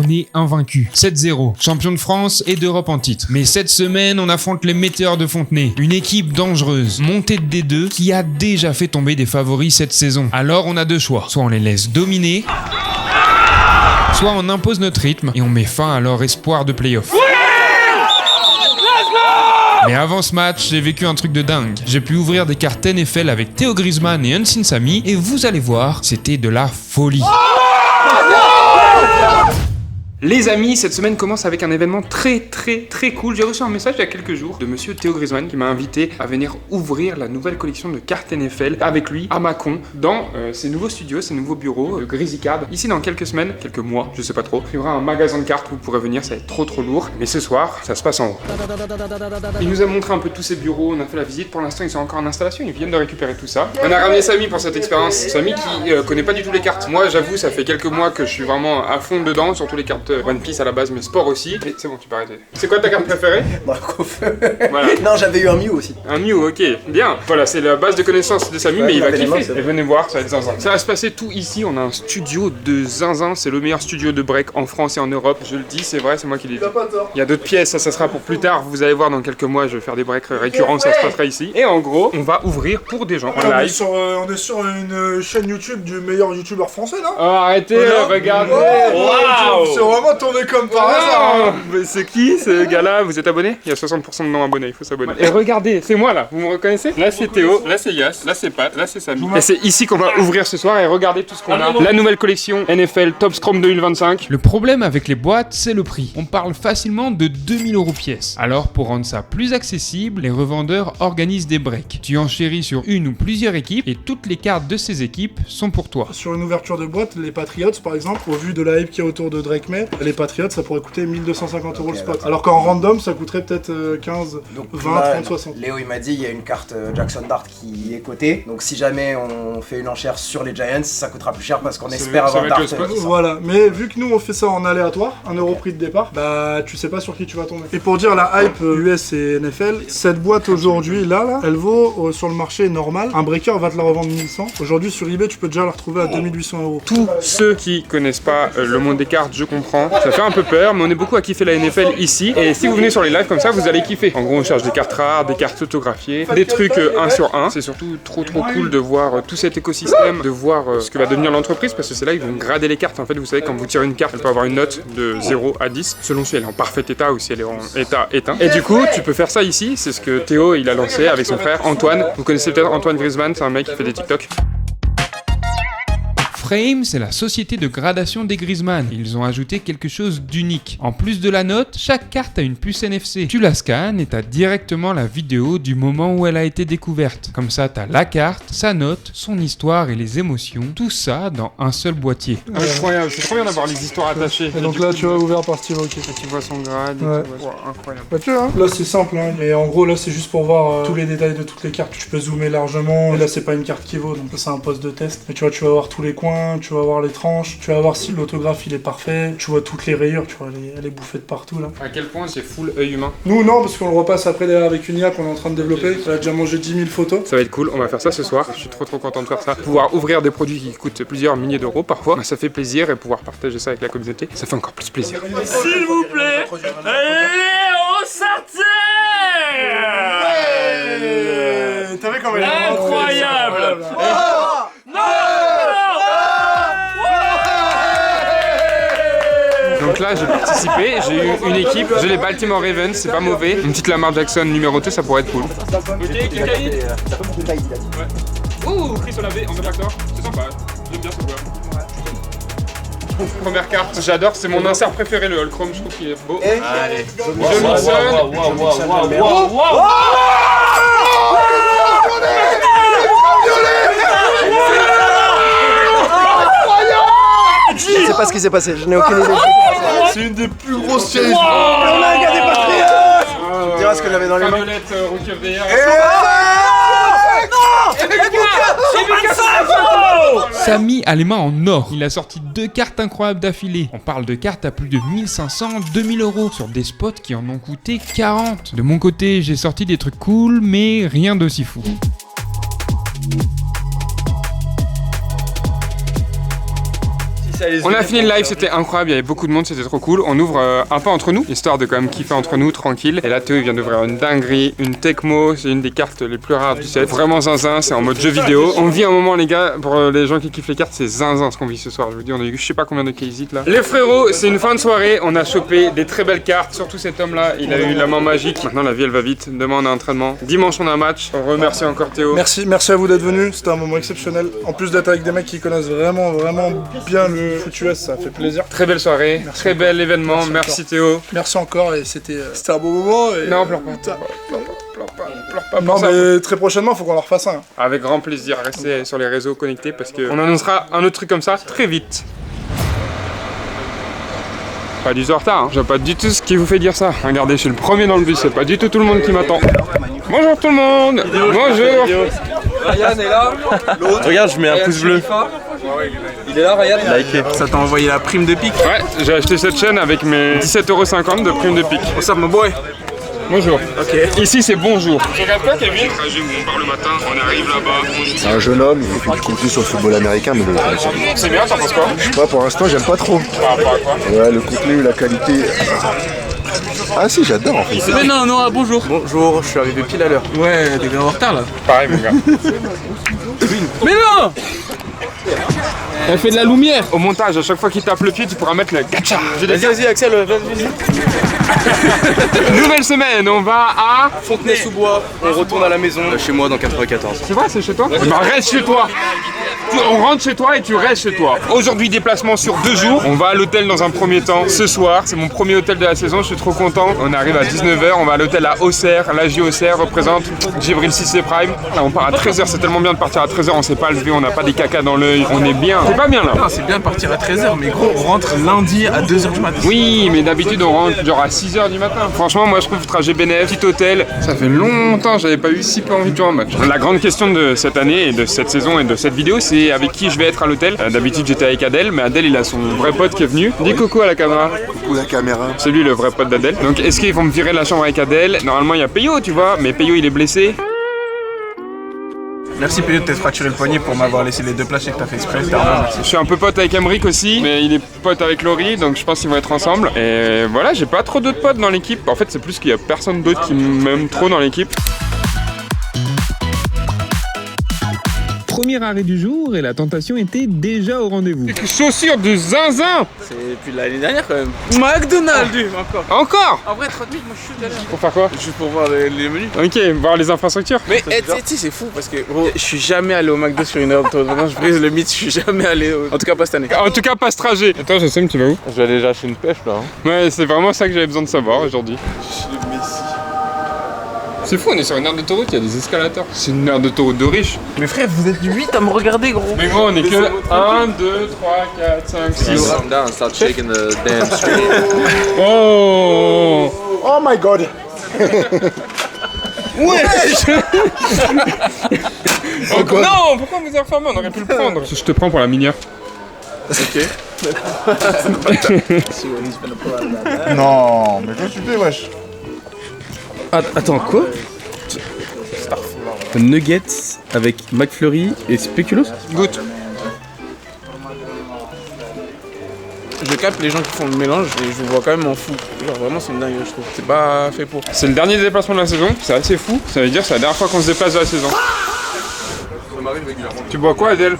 on est invaincu. 7-0, champion de France et d'Europe en titre. Mais cette semaine, on affronte les Météores de Fontenay, une équipe dangereuse, montée de D2, qui a déjà fait tomber des favoris cette saison. Alors on a deux choix, soit on les laisse dominer, soit on impose notre rythme et on met fin à leur espoir de play-off. Mais avant ce match, j'ai vécu un truc de dingue. J'ai pu ouvrir des cartes NFL avec Théo Griezmann et Unseen Samy et vous allez voir, c'était de la folie. Les amis, cette semaine commence avec un événement très cool. J'ai reçu un message il y a quelques jours de monsieur Théo Griezmann qui m'a invité à venir ouvrir la nouvelle collection de cartes NFL avec lui à Mâcon dans ses nouveaux studios, ses nouveaux bureaux de Grizzly Card. Ici dans quelques semaines, quelques mois, je sais pas trop, il y aura un magasin de cartes où vous pourrez venir, ça va être trop lourd. Mais ce soir, ça se passe en haut. Il nous a montré un peu tous ses bureaux, on a fait la visite. Pour l'instant, ils sont encore en installation, ils viennent de récupérer tout ça. On a ramené Samy pour cette expérience. Samy qui connaît pas du tout les cartes. Moi, j'avoue, ça fait quelques mois que je suis vraiment à fond dedans, surtout les cartes One Piece à la base, mais sport aussi. Et c'est bon, tu peux arrêter. C'est quoi ta carte préférée? Voilà. Non, j'avais eu un Mew aussi. Un Mew, ok, bien. Voilà, c'est la base de connaissances de Samy, mais il va kiffer. Et venez voir, ça va être zinzin. Ça va se passer tout ici. On a un studio de zinzin. C'est le meilleur studio de break en France et en Europe. Je le dis, c'est vrai, c'est moi qui l'ai dit. Il y a d'autres pièces, ça sera pour plus tard. Vous allez voir dans quelques mois, je vais faire des breaks récurrents, ça se passera ici. Et en gros, on va ouvrir pour des gens en live. On est sur une chaîne YouTube du meilleur youtubeur français là. Oh, arrêtez, regardez. Wow. C'est vraiment tombé comme par hasard. Mais c'est qui ce gars-là? Vous êtes abonné? Il y a 60% de non-abonnés, il faut s'abonner. Et regardez, c'est moi là, vous me reconnaissez? Là c'est Théo, là c'est Yas, là c'est Pat, là c'est Samy. Et c'est ici qu'on va ouvrir ce soir et regardez tout ce qu'on a. La nouvelle collection NFL Top Scrum 2025. Le problème avec les boîtes, c'est le prix. On parle facilement de 2000 € pièce. Alors pour rendre ça plus accessible, les revendeurs organisent des breaks. Tu enchéris sur une ou plusieurs équipes et toutes les cartes de ces équipes sont pour toi. Sur une ouverture de boîte, les Patriots par exemple, au vu de la hype qui est autour de Drake May, les Patriots ça pourrait coûter 1250 € le spot. Alors qu'en random ça coûterait peut-être 15, donc 20, là, 30, 60. Léo il m'a dit il y a une carte Jackson Dart qui est cotée, donc si jamais on fait une enchère sur les Giants, ça coûtera plus cher parce qu'on espère avoir Dart. Voilà, mais vu que nous on fait ça en aléatoire, 1 € prix de départ, bah tu sais pas sur qui tu vas tomber. Et pour dire la hype US et NFL, cette boîte aujourd'hui là, elle vaut sur le marché normal, un breaker va te la revendre 1100. Aujourd'hui sur eBay tu peux déjà la retrouver à 2800 €. Tous ceux qui connaissent pas le monde des cartes, je comprends, ça fait un peu peur, mais on est beaucoup à kiffer la NFL ici, et si vous venez sur les lives comme ça, vous allez kiffer. En gros, on cherche des cartes rares, des cartes autographiées, des trucs 1 sur 1. C'est surtout trop cool de voir tout cet écosystème, de voir ce que va devenir l'entreprise, parce que c'est là ils vont grader les cartes. En fait, vous savez, quand vous tirez une carte, elle peut avoir une note de 0 à 10, selon si elle est en parfait état ou si elle est en état éteint. Et du coup, tu peux faire ça ici, c'est ce que Théo il a lancé avec son frère Antoine. Vous connaissez peut-être Antoine Griezmann, c'est un mec qui fait des TikTok. Frame, c'est la société de gradation des Griezmann. Ils ont ajouté quelque chose d'unique. En plus de la note, chaque carte a une puce NFC. Tu la scannes et t'as directement la vidéo du moment où elle a été découverte. Comme ça, t'as la carte, sa note, son histoire et les émotions. Tout ça dans un seul boîtier. Incroyable, c'est trop bien d'avoir les histoires attachées. Et donc là, tu vois, ouvert par Steve Aoki. Tu vois son grade, ouais. Incroyable. Bah, tu vois, là c'est simple, hein. Et en gros, là c'est juste pour voir tous les détails de toutes les cartes. Tu peux zoomer largement. Et là, c'est pas une carte qui vaut, donc c'est un poste de test. Mais tu vois, tu vas voir tous les coins. Tu vas voir les tranches, tu vas voir si l'autographe il est parfait, tu vois toutes les rayures, tu vois, elle est bouffée de partout là. À quel point c'est full œil humain? Nous non, parce qu'on le repasse après derrière avec une IA qu'on est en train de développer, elle a déjà mangé 10 000 photos. Ça va être cool, on va faire ça ce soir, je suis trop content de faire ça. Pouvoir ouvrir des produits qui coûtent plusieurs milliers d'euros parfois, ça fait plaisir et pouvoir partager ça avec la communauté, ça fait encore plus plaisir. S'il vous plaît, Léo Sarté. T'as vu comment elle est incroyable. Donc là j'ai participé, j'ai eu une équipe, j'ai les Baltimore Ravens, c'est pas mauvais. Une petite Lamar Jackson numéro 2, ça pourrait être cool. Ok, Kikaï. Ouh, Chris Olave, en acteur, c'est sympa, j'aime bien ce joueur. Première carte, j'adore, c'est mon insert préféré le Holchrome, je trouve qu'il est beau. Allez, Je sais pas ce qui s'est passé, je n'ai aucune idée. C'est une des plus grosses séries. On a un gars des Patriots. Tu me diras ce que j'avais dans les mains. Rookie of the Year. Samy a les mains en or. Il a sorti 2 cartes incroyables d'affilée. On parle de cartes à plus de 1500, 2000 € sur des spots qui en ont coûté 40. De mon côté, j'ai sorti des trucs cool, mais rien d'aussi fou. On a fini le live, c'était incroyable, il y avait beaucoup de monde, c'était trop cool. On ouvre un peu entre nous, histoire de quand même kiffer entre nous, tranquille. Et là, Théo il vient d'ouvrir une dinguerie, une Tecmo, c'est une des cartes les plus rares du set. Vraiment zinzin, c'est en mode jeu vidéo. On vit un moment, les gars, pour les gens qui kiffent les cartes, c'est zinzin ce qu'on vit ce soir. Je vous dis, on a eu je sais pas combien de cases là. Les frérots, c'est une fin de soirée, on a chopé des très belles cartes, surtout cet homme là, il a eu la main magique. Maintenant, la vie elle va vite. Demain, on a un entraînement. Dimanche, on a un match. On remercie encore Théo. Merci à vous d'être venus, c'était un moment exceptionnel. En plus d'être avec des mecs qui connaissent vraiment bien le foot US, ça fait plaisir. Très belle soirée, très bel événement, merci Théo. Merci encore et c'était un beau moment. Et... Non, pleure pas. Pleure pas. Non mais très prochainement, faut qu'on en refasse un. Avec grand plaisir, restez sur les réseaux connectés parce qu'on annoncera un autre truc comme ça très vite. Pas du tout en retard, hein. Je vois pas du tout ce qui vous fait dire ça. Regardez, je suis le premier dans le bus, c'est pas du tout le monde qui m'attend. Bonjour tout le monde. Bonjour. Ryan est là. Regarde, je mets un pouce bleu. Il est là, Ryan. Liké. Ça t'a envoyé la prime de pique. Ouais, j'ai acheté cette chaîne avec mes 17,50 € de prime de pique. What's up, my boy? Bonjour. Ok. Ici c'est bonjour. Tu regardes quoi, Kevin? On part le matin, on arrive là-bas. C'est un jeune homme, il fait du contenu sur le football américain, mais C'est bien, t'en penses quoi? je sais pas, pour l'instant j'aime pas trop. Par rapport à quoi? Ouais, le contenu, la qualité. Ah si, j'adore en fait. Mais non, bonjour. Bonjour, je suis arrivé pile à l'heure. Ouais, t'es bien en retard là. Pareil mon gars. Mais non! Elle fait de la lumière. Au montage, à chaque fois qu'il tape le pied, tu pourras mettre le gacha. Vas-y, Axel, vas-y. Nouvelle semaine, on va à... Fontenay-sous-Bois, on retourne à la maison. Chez moi dans 94. C'est vrai, c'est chez toi? Bah reste chez toi. On rentre chez toi et tu restes chez toi. Aujourd'hui, déplacement sur 2 jours. On va à l'hôtel dans un premier temps ce soir. C'est mon premier hôtel de la saison, je suis trop content. On arrive à 19 h, on va à l'hôtel à Auxerre. L'AJ Auxerre représente Djibril Cissé Prime. Là, on part à 13 h, c'est tellement bien de partir à 13 h, on s'est pas levé, on n'a pas des caca dans l'œil. On est bien. C'est pas bien là. Non, c'est bien de partir à 13 h, mais gros, on rentre lundi à 2 h du matin. Oui, mais d'habitude on rentre genre à 6 h du matin. Franchement, moi je trouve trajet bénéf, petit hôtel. Ça fait longtemps, j'avais pas eu si peu envie de jouer un match. La grande question de cette année et de cette saison et de cette vidéo, c'est avec qui je vais être à l'hôtel. D'habitude j'étais avec Adèle, mais Adèle il a son vrai pote qui est venu. Dis coucou à la caméra. Coucou la caméra. C'est lui le vrai pote d'Adèle. Donc est-ce qu'ils vont me virer de la chambre avec Adèle? Normalement il y a Peyo, tu vois, mais Peyo il est blessé. Merci Péo de t'être fracturé le poignet pour m'avoir laissé les 2 places et que t'as fait exprès. Merci. Je suis un peu pote avec Emric aussi, mais il est pote avec Laurie, donc je pense qu'ils vont être ensemble. Et voilà, j'ai pas trop d'autres potes dans l'équipe. En fait, c'est plus qu'il y a personne d'autre qui m'aime trop dans l'équipe. Premier arrêt du jour et la tentation était déjà au rendez-vous. Chaussures de zinzin! C'est depuis l'année dernière quand même. McDonald's, encore. Encore? En vrai, 30 000, moi je suis derrière. Pour faire quoi? Juste pour voir les menus. Ok, voir les infrastructures. Mais tu sais, c'est fou parce que gros, je suis jamais allé au McDo sur une heure de temps. Vraiment, je brise le mythe, je suis jamais allé. En tout cas, pas cette année. En tout cas, pas ce trajet. Attends, je sais, tu vas où? Je vais aller déjà acheter une pêche là. Ouais, c'est vraiment ça que j'avais besoin de savoir aujourd'hui. C'est fou, on est sur une aire d'autoroute, il y a des escalators. C'est une aire d'autoroute de riches. Mais frère, vous êtes 8 à me regarder, gros. Mais gros, on est que 1, 2, 3, 4, 5, 6. Calm down, start shaking the damn street. Oh! Oh my god. Non, pourquoi vous avez fermé? On aurait pu le prendre. Je te prends pour la minière. Ok. Non, mais qu'est-ce que tu fais, wesh? Attends, quoi? Nuggets avec McFlurry et Speculoos? Goûte. Je capte les gens qui font le mélange et je vous vois quand même en fou. Genre vraiment c'est une dingue je trouve. C'est pas fait pour. C'est le dernier déplacement de la saison, c'est assez fou. Ça veut dire que c'est la dernière fois qu'on se déplace de la saison. Ça m'arrive régulièrement. Tu bois quoi, Adèle?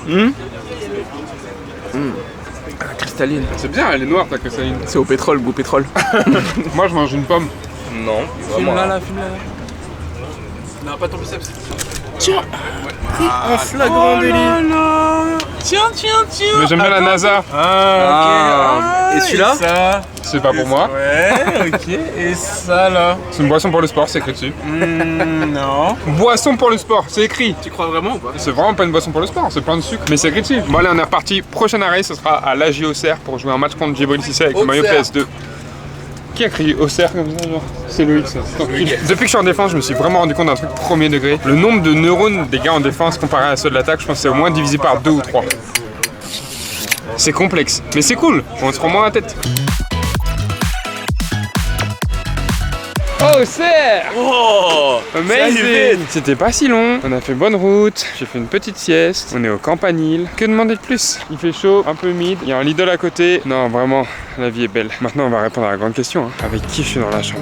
La cristalline. C'est bien, elle est noire ta cristalline. C'est au pétrole, goût pétrole. Moi je mange une pomme. Non, Filme-la là, filme-la là. Non, pas ton biceps. Tiens! Un flagrant délit. Tiens. Mais j'aime bien la NASA. Et celui-là? C'est pas pour moi. Ouais, ok. Et ça là? C'est une boisson pour le sport, c'est écrit dessus. Non. Boisson pour le sport, c'est écrit. Tu crois vraiment ou pas? C'est vraiment pas une boisson pour le sport, c'est plein de sucre, mais c'est écrit dessus. Bon allez, on est reparti. Prochain arrêt, ce sera à l'AJ Auxerre pour jouer un match contre Djibril Cissé avec le maillot PS2. Qui a crié Auxerre comme ça, genre? C'est Loïc, ça. Depuis que je suis en défense, je me suis vraiment rendu compte d'un truc premier degré. Le nombre de neurones des gars en défense comparé à ceux de l'attaque, je pense que c'est au moins divisé par 2 ou 3. C'est complexe, mais c'est cool, on se prend moins la tête. Auxerre. Oh, amazing. C'était pas si long, on a fait bonne route, j'ai fait une petite sieste, on est au Campanile. Que demander de plus? Il fait chaud, un peu humide, il y a un Lidl à côté. Non, vraiment, la vie est belle. Maintenant, on va répondre à la grande question, hein. Avec qui je suis dans la chambre?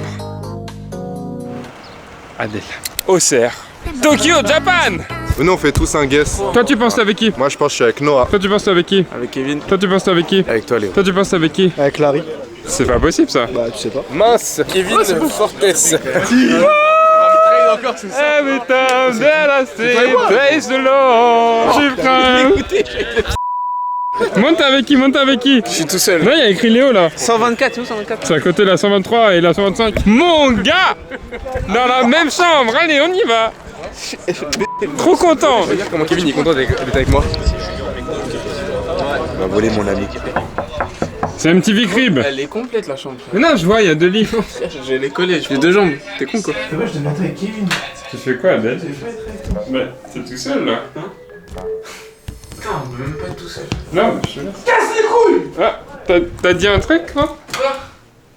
Adèle. Auxerre. Tokyo, Japan. Venez, on fait tous un guess. Toi, tu penses avec qui? Moi, je pense que je suis avec Noah. Toi, tu penses avec qui? avec Kevin. Toi, tu penses avec qui? Avec toi, Léo. Toi, tu penses avec qui? Avec Larry. C'est pas possible, ça. Bah, tu sais pas. Mince. Kevin Fortes. Every time that I sing, praise the Lord. Monte avec qui? Monte avec qui? Je suis tout seul. Non, il y a écrit Léo là. 124, où 124? C'est à côté de la 123 et la 125. Mon gars! Dans la même chambre, allez, on y va! Trop content! Comment Kevin il est content d'être avec moi? On va voler mon ami. C'est MTV Crib. Elle est complète la chambre. Mais non, je vois, il y a 2 lits. J'ai les collés, j'ai 2 jambes. T'es con quoi? C'est vrai, je devais être avec Kevin. Tu fais quoi, Adèle? Mais t'es tout seul là. Non, même pas tout seul. Non, je suis là. Casse les couilles! Ah, t'as dit un truc, quoi?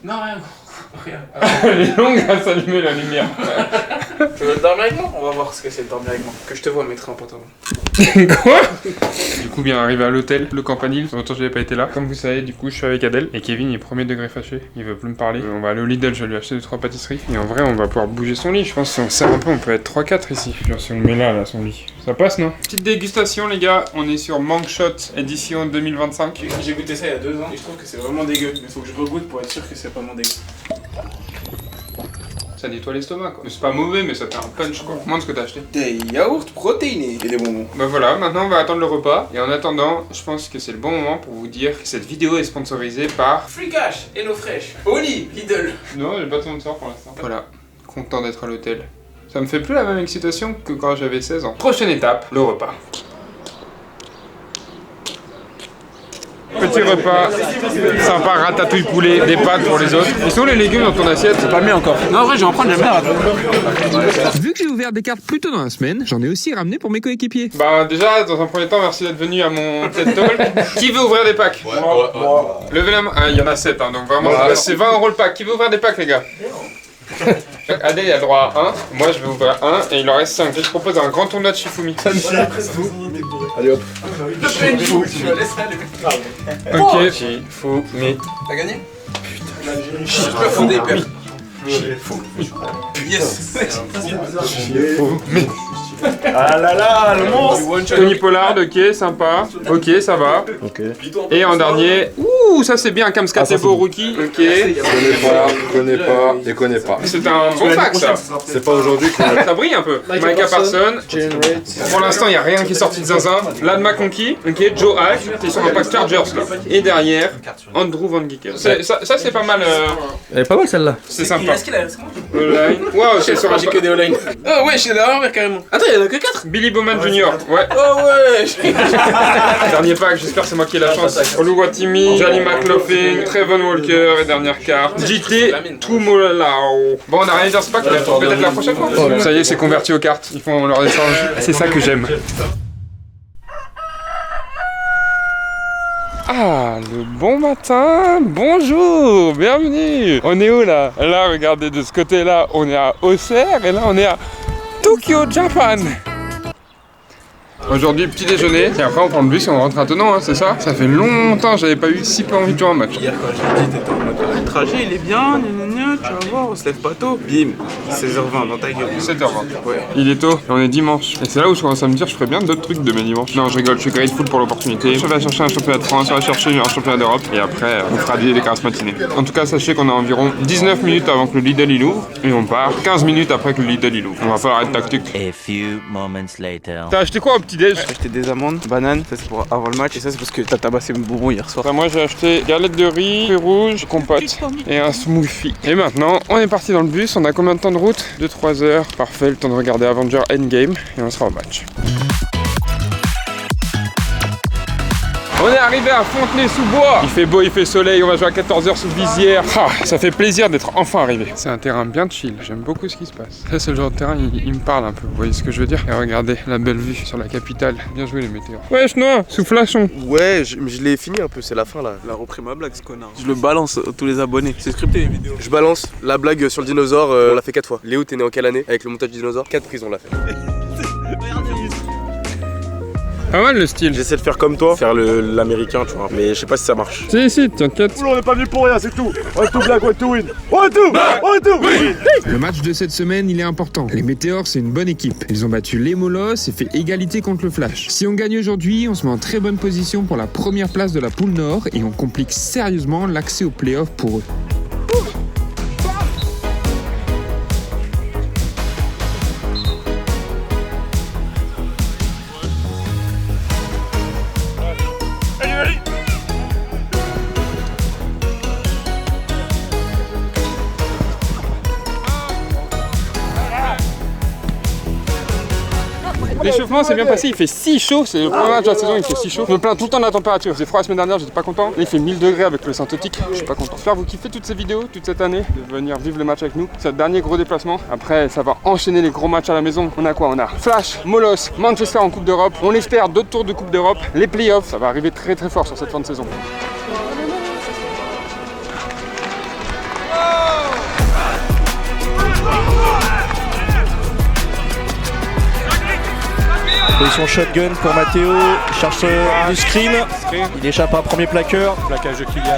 Non, rien. Rien. Elle est longue à s'allumer la lumière. Tu veux dormir avec moi? On va voir ce que c'est de dormir avec moi. Que je te vois mettre un pantalon. Quoi? Du coup, bien arrivé à l'hôtel, le Campanile. Longtemps j'avais pas été là. Comme vous savez, du coup, je suis avec Adèle. Et Kevin, il est premier degré fâché. Il veut plus me parler. On va aller au Lidl, je vais lui acheter 2-3 pâtisseries. Et en vrai, on va pouvoir bouger son lit. Je pense que si on serre un peu, on peut être 3-4 ici. Genre, si on le met là, son lit. Ça passe, non? Petite dégustation, les gars. On est sur Mangue Shot, édition 2025. J'ai goûté ça il y a 2 ans et je trouve que c'est vraiment dégueu. Mais faut que je regoute pour être sûr que c'est vraiment dégueu. Ça nettoie l'estomac, quoi. C'est pas mauvais, mais ça fait un punch, quoi. Montre ce que t'as acheté. Des yaourts protéinés et des bonbons. Bah voilà, maintenant on va attendre le repas. Et en attendant, je pense que c'est le bon moment pour vous dire que cette vidéo est sponsorisée par... Free Cash, Hello Fresh, Oli, Lidl. Non, j'ai pas de sponsor pour l'instant. Voilà, content d'être à l'hôtel. Ça me fait plus la même excitation que quand j'avais 16 ans. Prochaine étape, le repas. Petit repas, sympa, ratatouille poulet, des pâtes pour les autres. Ils sont les légumes dans ton assiette? Pas mis encore. Non, en vrai, je vais en prendre, j'aime bien. Vu que j'ai ouvert des cartes plus tôt dans la semaine, j'en ai aussi ramené pour mes coéquipiers. Bah déjà, dans un premier temps, merci d'être venu à mon TED Talk. Qui veut ouvrir des packs? Levez la main. Ah, il y en a 7, hein, donc vraiment, c'est 20 € le pack. Qui veut ouvrir des packs, les gars? Adèle, il a droit à 1, moi je vais ouvrir 1 et il en reste 5. Je propose un grand tournoi de Shifumi. Allez hop. Ok, Shifumi. T'as gagné? Putain, je suis pas fondé, père. Yes. Shifumi. Ah là là, le monstre. Tony Pollard, ok, sympa. Ok, ça va. Ok. Et en dernier, ouh, ça c'est bien, Kamskatebo rookie. Ok. Connais pas, déconnais pas. C'est un bon pack ça. C'est pas aujourd'hui que... Ça brille un peu. Micah Parsons. Pour l'instant, il n'y a rien qui est sorti de zinzin. Lad McConkey, ok, Joe Hash, c'est sur un pack Chargers là. Et derrière, Andrew Van Gieken. Ça c'est pas mal. Elle est pas mal celle-là. C'est sympa. Est-ce qu'il a Online. Waouh, c'est sur un J'ai que des online. Oh ouais, j'ai l'envers carrément. Attends, il y en a que 4. Billy Bowman Jr. Ouais. Oh ouais. Dernier pack, j'espère que c'est moi qui ai la chance. Oluwatimi, Jali McLaughlin, Trevon Walker et dernière carte. JT Tumolao. Bon, on a rien à dire ce pack, peut-être la prochaine fois. Ça y est, c'est converti aux cartes. Ils font leur échange. C'est ça que j'aime. Ah, le bon matin, bonjour, bienvenue. On est où là? Là, regardez, de ce côté-là, on est à Auxerre et là, on est à Tokyo, Japan. Aujourd'hui, petit déjeuner, et après on prend le bus et on rentre à Tenon, hein, c'est ça? Ça fait longtemps, j'avais pas eu si peu envie de jouer un match. Hier quand je l'ai dit, t'étais en mode le trajet il est bien, tu vas voir, on se lève pas tôt. Bim, 16h20 dans ta gueule. 7h20. Ouais. Il est tôt, et on est dimanche. Et c'est là où je commence à me dire, je ferais bien d'autres trucs de mes dimanches. Non, je rigole, je suis grateful pour l'opportunité. Je vais chercher un championnat de France, je vais chercher un championnat d'Europe, et après, on fera des déclarations matinées. En tout cas, sachez qu'on a environ 19 minutes avant que le Lidl il ouvre, et on part 15 minutes après que le Lidl il ouvre. On va falloir être tactique. A few moments later. T'as acheté quoi au petit-déj? J'ai acheté des amandes, bananes, ça c'est pour avant le match, et ça c'est parce que t'as tabassé mon bonbon hier soir. Enfin, moi j'ai acheté galettes de riz, fruits rouges, compote et un smoothie. Et maintenant, on est parti dans le bus. On a combien de temps de route? 2-3 heures. Parfait, le temps de regarder Avenger Endgame et on sera au match. On est arrivé à Fontenay-sous-Bois. Il fait beau, il fait soleil, on va jouer à 14h sous visière. Ah, ça fait plaisir d'être enfin arrivé. C'est un terrain bien chill, j'aime beaucoup ce qui se passe. Ça c'est le genre de terrain, il me parle un peu, vous voyez ce que je veux dire? Et regardez la belle vue sur la capitale. Bien joué les météores. Ouais, Chenois, soufflation. Ouais, je l'ai fini un peu, c'est la fin là. Il a repris ma blague ce connard. Je le balance à tous les abonnés. C'est scripté les vidéos. Je balance la blague sur le dinosaure, on l'a fait 4 fois. Léo, t'es né en quelle année? Avec le montage du dinosaure? 4 prises on l'a fait. Pas mal le style. J'essaie de faire comme toi, faire l'américain, tu vois, mais je sais pas si ça marche. Si, t'inquiète. On n'est pas venu pour rien, c'est tout. One to black, one to win. One to win. Le match de cette semaine, il est important. Les Météores, c'est une bonne équipe. Ils ont battu les Molosses et fait égalité contre le Flash. Si on gagne aujourd'hui, on se met en très bonne position pour la première place de la poule Nord et on complique sérieusement l'accès aux playoffs pour eux. L'échauffement s'est bien passé, il fait si chaud, c'est le premier match de la saison, il fait si chaud. Je me plains tout le temps de la température, j'ai froid la semaine dernière, j'étais pas content. Là il fait 1000 degrés avec le synthétique, je suis pas content. J'espère que vous kiffez toutes ces vidéos, toute cette année, de venir vivre le match avec nous. C'est notre dernier gros déplacement, après ça va enchaîner les gros matchs à la maison. On a quoi? On a Flash, Molos, Manchester en Coupe d'Europe, on espère d'autres tours de Coupe d'Europe, les playoffs, ça va arriver très fort sur cette fin de saison. Position shotgun pour Matteo, il cherche du screen, il échappe à un premier plaqueur. Plaquage de Kylian.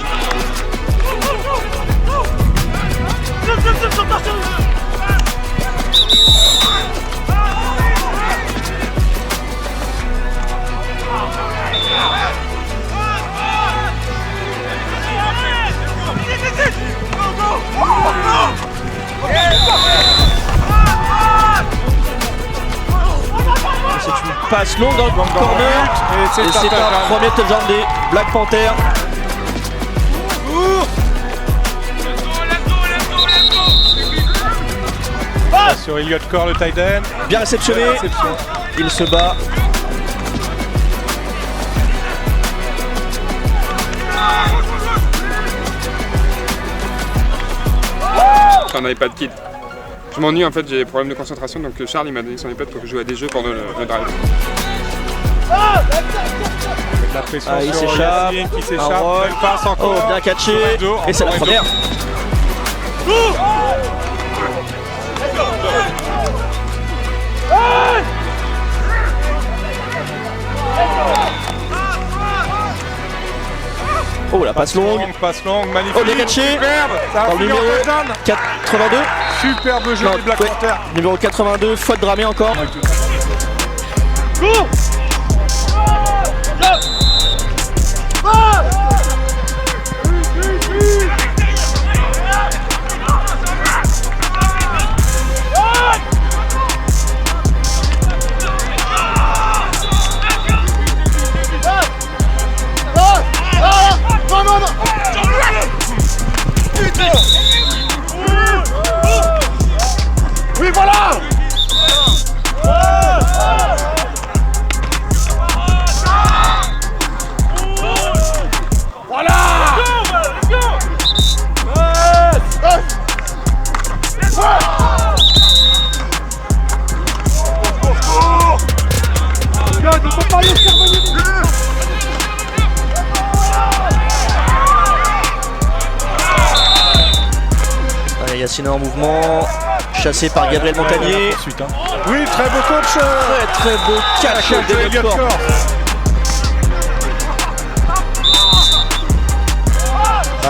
C'est une passe longue dans le corner et c'est un premier touchdown des Black Panthers. Sur Elliott Core, le tight end. Bien réceptionné, il se bat. Un iPad Kid. Je m'ennuie en fait, j'ai des problèmes de concentration, donc Charles il m'a donné son iPad pour que je joue à des jeux pendant le drive. La pression il sur s'échappe, Yassine qui s'échappe, elle passe encore. Bien catché, et c'est la première. Oh la passe longue, magnifique. Oh bien catché, dans le numéro 82. Superbe jeu des Black Panthers. Numéro 82, faute dramée encore. Oui, voilà. Yassine en mouvement, chassé par Gabriel Montagnier. Oui, très beau coach. Très beau catch d'Elliott Core.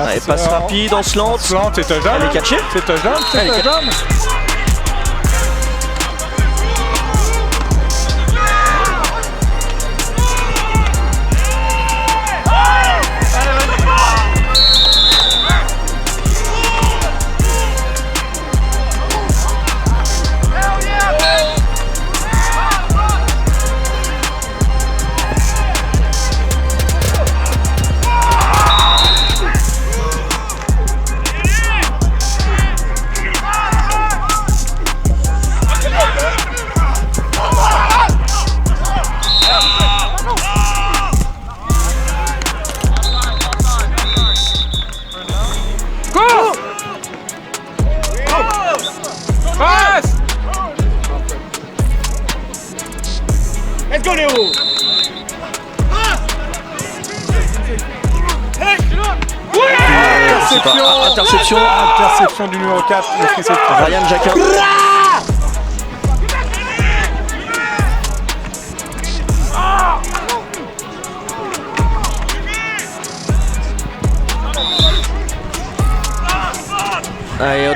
Allez, passe rapide en slant. C'est touchdown. Elle est catchée. C'est touchdown. C'est touchdown. go Léo. Interception du numéro 4. Ryan Jacquin. Allez,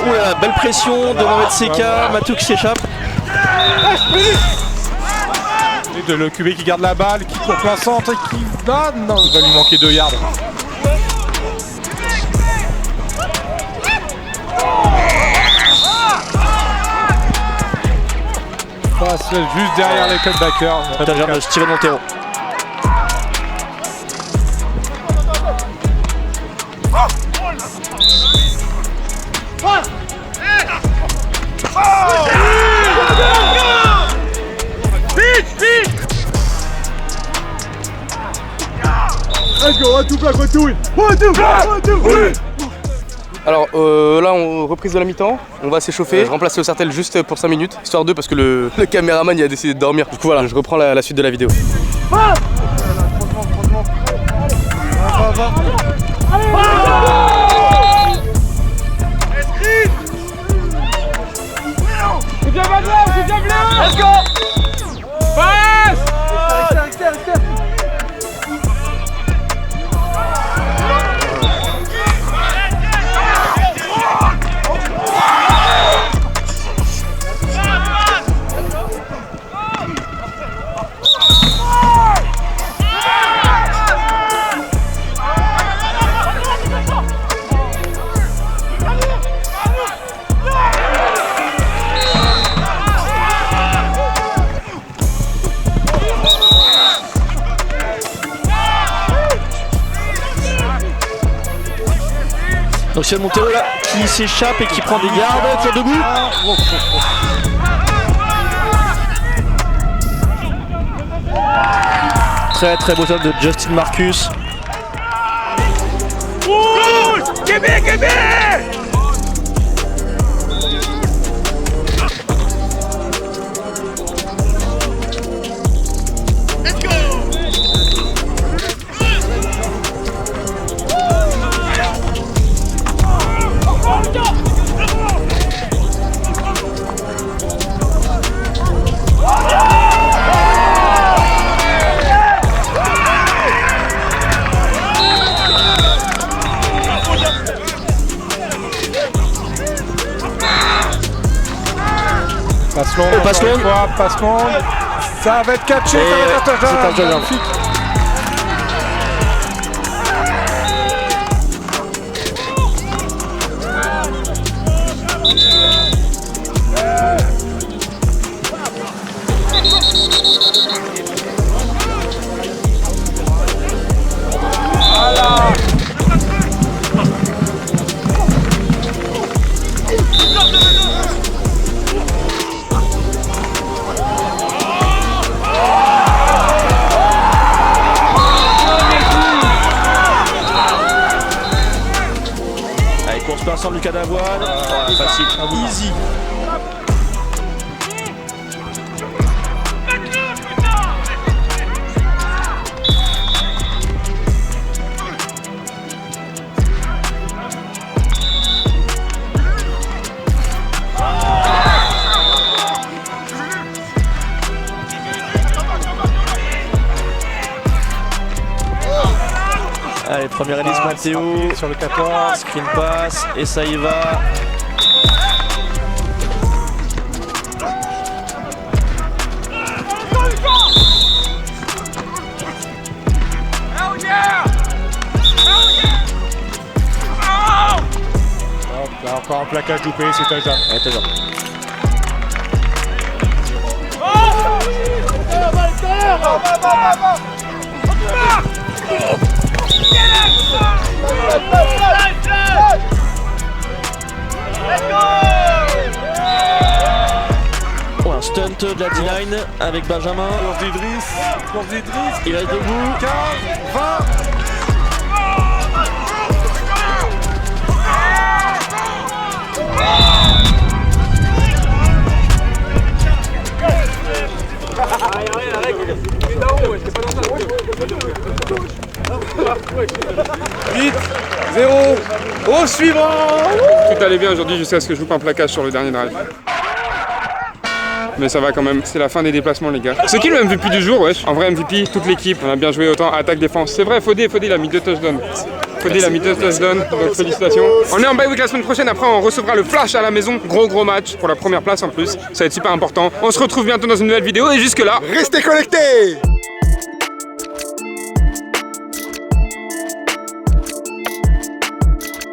oula, belle pression de Mohamed Seka, Matou qui s'échappe. Et de le QB qui garde la balle, qui court plein centre et qui va. Non, il va lui manquer 2 yards. Passe juste derrière les cutbackers. Intérieur de Steven Montero. Alors là, reprise de la mi-temps, on va s'échauffer. Je remplace le Sartel juste pour 5 minutes, histoire de parce que le caméraman il a décidé de dormir. Du coup voilà, je reprends la suite de la vidéo. Let's go. Passe. Donc c'est Montero là qui s'échappe et qui prend des gardes, tire debout. Très très beau top de Justin Marcus. Passe longue. Ça va être catché, ça va être un touchdown. Vincent Lucas Davoine, facile, easy. Allez, première release Matteo sur le 14, screen pass, et ça y va. Hop, là encore un plaquage loupé, c'est touchdown. Ouais, touchdown. Oh, un stunt de la D-line avec Benjamin. Course d'Idriss. Il reste debout. 15, 20. Allez, suivant. Tout allait bien aujourd'hui jusqu'à ce que je loupe un plaquage sur le dernier drive. Mais ça va quand même, c'est la fin des déplacements les gars. C'est qui le MVP du jour, wesh? En vrai MVP, toute l'équipe, on a bien joué autant attaque-défense. C'est vrai, Fodé il a mis 2 touchdowns. Fodé il a mis 2 touchdowns, donc félicitations. On est en bye week la semaine prochaine, après on recevra le flash à la maison. Gros match pour la première place en plus, ça va être super important. On se retrouve bientôt dans une nouvelle vidéo et jusque là, restez connectés.